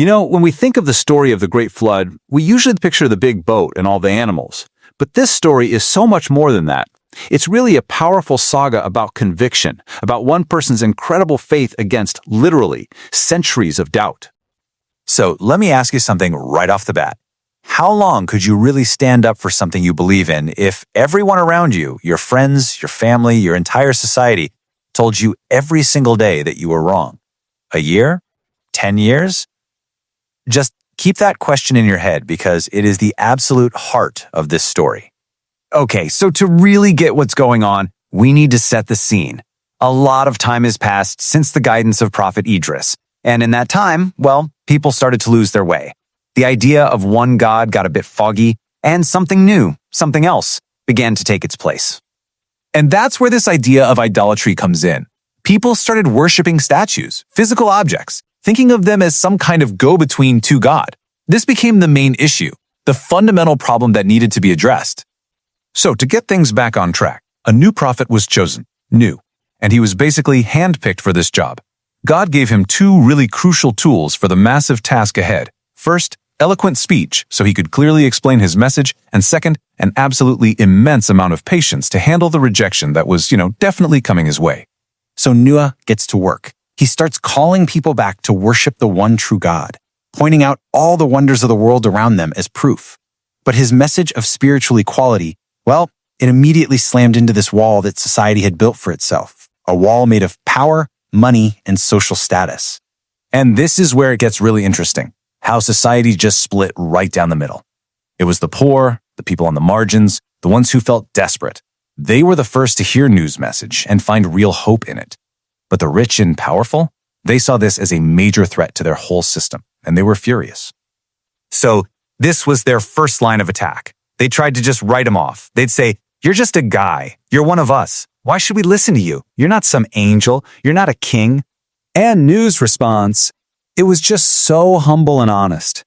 When we think of the story of the Great Flood, we usually picture the big boat and all the animals. But this story is so much more than that. It's really a powerful saga about conviction, about one person's incredible faith against, literally, centuries of doubt. So let me ask you something right off the bat. How long could you really stand up for something you believe in if everyone around you, your friends, your family, your entire society, told you every single day that you were wrong? A year? 10 years? Just keep that question in your head because it is the absolute heart of this story. Okay, so to really get what's going on, we need to set the scene. A lot of time has passed since the guidance of Prophet Idris, and in that time, well, people started to lose their way. The idea of one God got a bit foggy, and something new, something else, began to take its place. And that's where this idea of idolatry comes in. People started worshiping statues, physical objects, thinking of them as some kind of go-between to God. This became the main issue, the fundamental problem that needed to be addressed. So to get things back on track, a new prophet was chosen, Nuh, and he was basically handpicked for this job. God gave him two really crucial tools for the massive task ahead. First, eloquent speech so he could clearly explain his message, and second, an absolutely immense amount of patience to handle the rejection that was, definitely coming his way. So Nuh gets to work. He starts calling people back to worship the one true God, pointing out all the wonders of the world around them as proof. But his message of spiritual equality, well, it immediately slammed into this wall that society had built for itself, a wall made of power, money, and social status. And this is where it gets really interesting, how society just split right down the middle. It was the poor, the people on the margins, the ones who felt desperate. They were the first to hear Nuh's message and find real hope in it. But the rich and powerful, they saw this as a major threat to their whole system, and they were furious. So this was their first line of attack. They tried to just write him off. They'd say, "You're just a guy. You're one of us. Why should we listen to you? You're not some angel. You're not a king." And Nuh's response, it was just so humble and honest.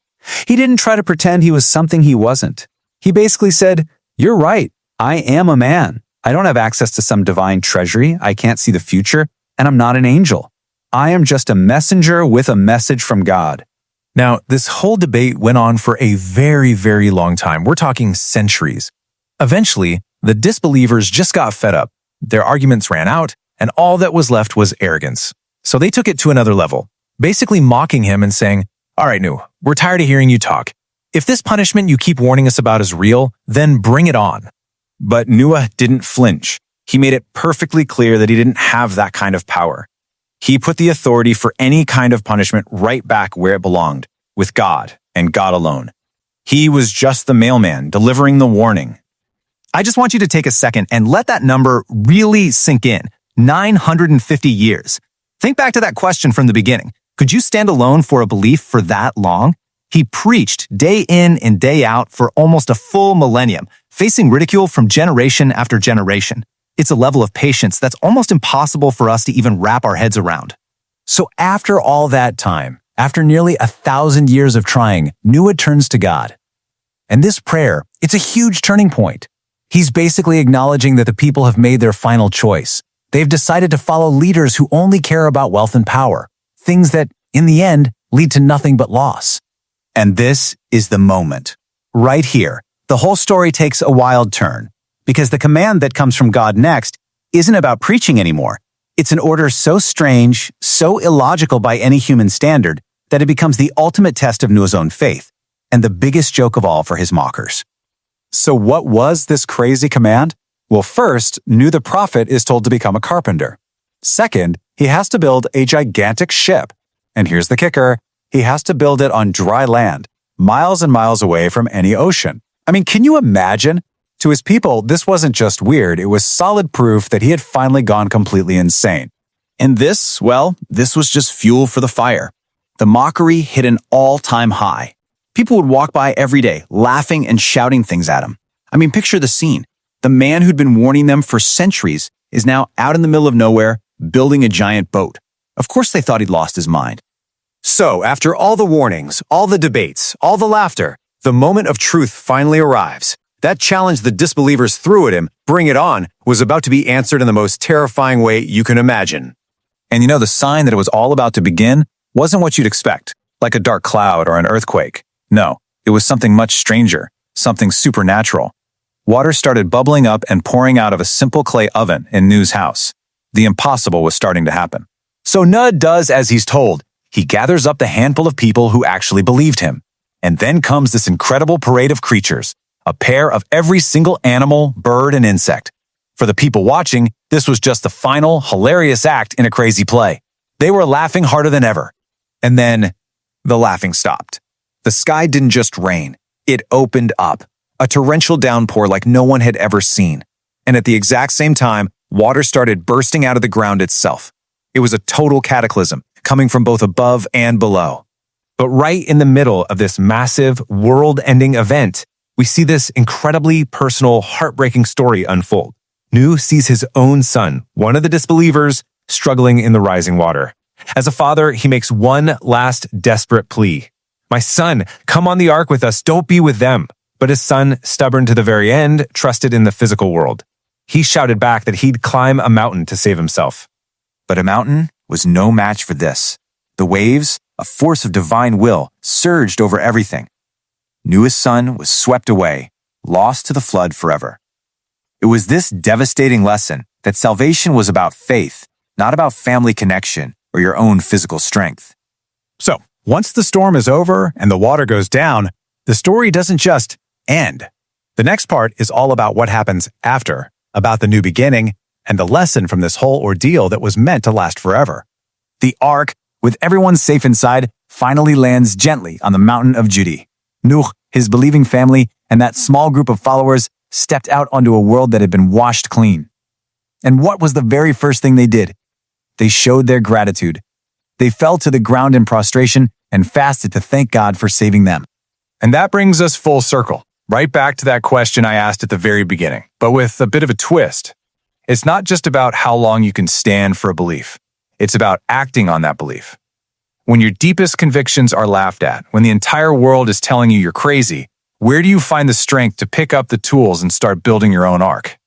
He didn't try to pretend he was something he wasn't. He basically said, "You're right. I am a man. I don't have access to some divine treasury. I can't see the future, and I'm not an angel. I am just a messenger with a message from God." Now, this whole debate went on for a very, very long time. We're talking centuries. Eventually, the disbelievers just got fed up. Their arguments ran out, and all that was left was arrogance. So they took it to another level, basically mocking him and saying, "All right, Nuh, we're tired of hearing you talk. If this punishment you keep warning us about is real, then bring it on." But Nuh didn't flinch. He made it perfectly clear that he didn't have that kind of power. He put the authority for any kind of punishment right back where it belonged, with God and God alone. He was just the mailman delivering the warning. I just want you to take a second and let that number really sink in. 950 years. Think back to that question from the beginning. Could you stand alone for a belief for that long? He preached day in and day out for almost a full millennium, facing ridicule from generation after generation. It's a level of patience that's almost impossible for us to even wrap our heads around. So after all that time, after nearly 1,000 years of trying, Nuh turns to God. And this prayer, it's a huge turning point. He's basically acknowledging that the people have made their final choice. They've decided to follow leaders who only care about wealth and power, things that, in the end, lead to nothing but loss. And this is the moment. Right here, the whole story takes a wild turn, because the command that comes from God next isn't about preaching anymore. It's an order so strange, so illogical by any human standard, that it becomes the ultimate test of Nuh's own faith, and the biggest joke of all for his mockers. So what was this crazy command? Well, first, Nuh the prophet is told to become a carpenter. Second, he has to build a gigantic ship. And here's the kicker, he has to build it on dry land, miles and miles away from any ocean. I mean, can you imagine? To his people, this wasn't just weird, it was solid proof that he had finally gone completely insane. And this was just fuel for the fire. The mockery hit an all-time high. People would walk by every day, laughing and shouting things at him. I mean, picture the scene. The man who'd been warning them for centuries is now out in the middle of nowhere, building a giant boat. Of course they thought he'd lost his mind. So, after all the warnings, all the debates, all the laughter, the moment of truth finally arrives. That challenge the disbelievers threw at him, "Bring it on," was about to be answered in the most terrifying way you can imagine. And the sign that it was all about to begin wasn't what you'd expect. like a dark cloud or an earthquake. No, it was something much stranger, something supernatural. Water started bubbling up and pouring out of a simple clay oven in Nuh's house. The impossible was starting to happen. So Nuh does as he's told. He gathers up the handful of people who actually believed him. And then comes this incredible parade of creatures, a pair of every single animal, bird, and insect. For the people watching, this was just the final, hilarious act in a crazy play. They were laughing harder than ever. And then, the laughing stopped. The sky didn't just rain. It opened up. A torrential downpour like no one had ever seen. And at the exact same time, water started bursting out of the ground itself. It was a total cataclysm, coming from both above and below. But right in the middle of this massive, world-ending event, we see this incredibly personal, heartbreaking story unfold. Nuh sees his own son, one of the disbelievers, struggling in the rising water. As a father, he makes one last desperate plea. "My son, come on the ark with us, don't be with them." But his son, stubborn to the very end, trusted in the physical world. He shouted back that he'd climb a mountain to save himself. But a mountain was no match for this. The waves, a force of divine will, surged over everything. Nuh's son was swept away, lost to the flood forever. It was this devastating lesson that salvation was about faith, not about family connection or your own physical strength. So, once the storm is over and the water goes down, the story doesn't just end. The next part is all about what happens after, about the new beginning, and the lesson from this whole ordeal that was meant to last forever. The ark, with everyone safe inside, finally lands gently on the mountain of Judah. Nuh, his believing family, and that small group of followers stepped out onto a world that had been washed clean. And what was the very first thing they did? They showed their gratitude. They fell to the ground in prostration and fasted to thank God for saving them. And that brings us full circle, right back to that question I asked at the very beginning, but with a bit of a twist. It's not just about how long you can stand for a belief. It's about acting on that belief. When your deepest convictions are laughed at, when the entire world is telling you you're crazy, where do you find the strength to pick up the tools and start building your own ark?